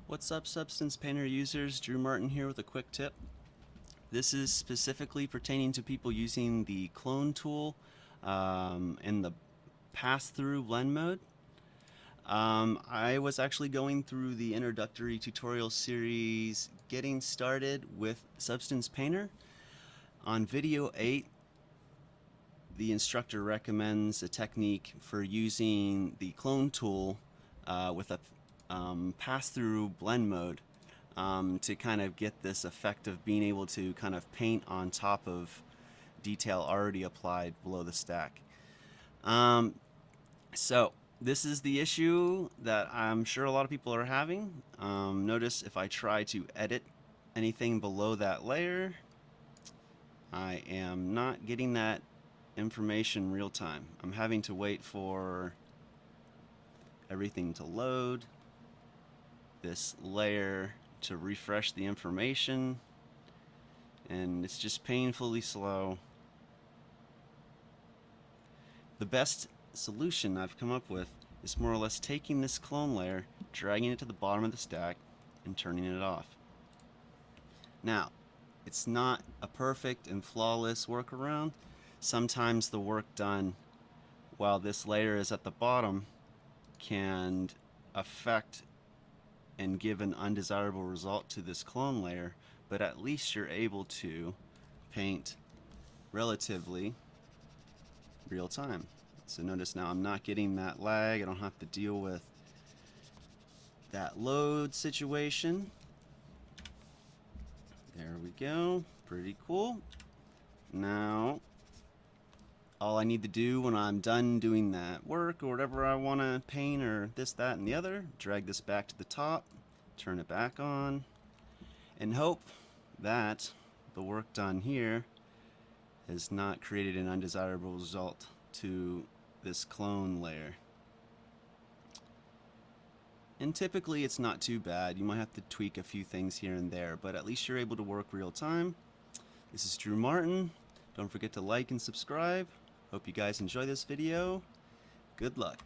What's up, Substance Painter users? Drew Martin here with a quick tip. This is specifically pertaining to people using the clone tool in the Passthrough Blend mode. I was actually going through the introductory tutorial series Getting Started with Substance Painter. On video 8, the instructor recommends a technique for using the clone tool with a pass-through blend mode to kind of get this effect of being able to kind of paint on top of detail already applied below the stack. So this is the issue that I'm sure a lot of people are having. Notice if I try to edit anything below that layer, I am not getting that information real time. I'm having to wait for everything to load, this layer to refresh the information, and it's just painfully slow. The best solution I've come up with is more or less taking this clone layer, dragging it to the bottom of the stack, and turning it off. Now, it's not a perfect and flawless workaround. Sometimes the work done while this layer is at the bottom can affect and give an undesirable result to this clone layer, but at least you're able to paint relatively real time. So notice now I'm not getting that lag. I don't have to deal with that load situation. There we go. Pretty cool. Now all I need to do when I'm done doing that work or whatever I want to paint or this, that, and the other, drag this back to the top, turn it back on, and hope that the work done here has not created an undesirable result to this clone layer. And typically it's not too bad. You might have to tweak a few things here and there, but at least you're able to work real time. This is Drew Martin. Don't forget to like and subscribe. Hope you guys enjoy this video. Good luck.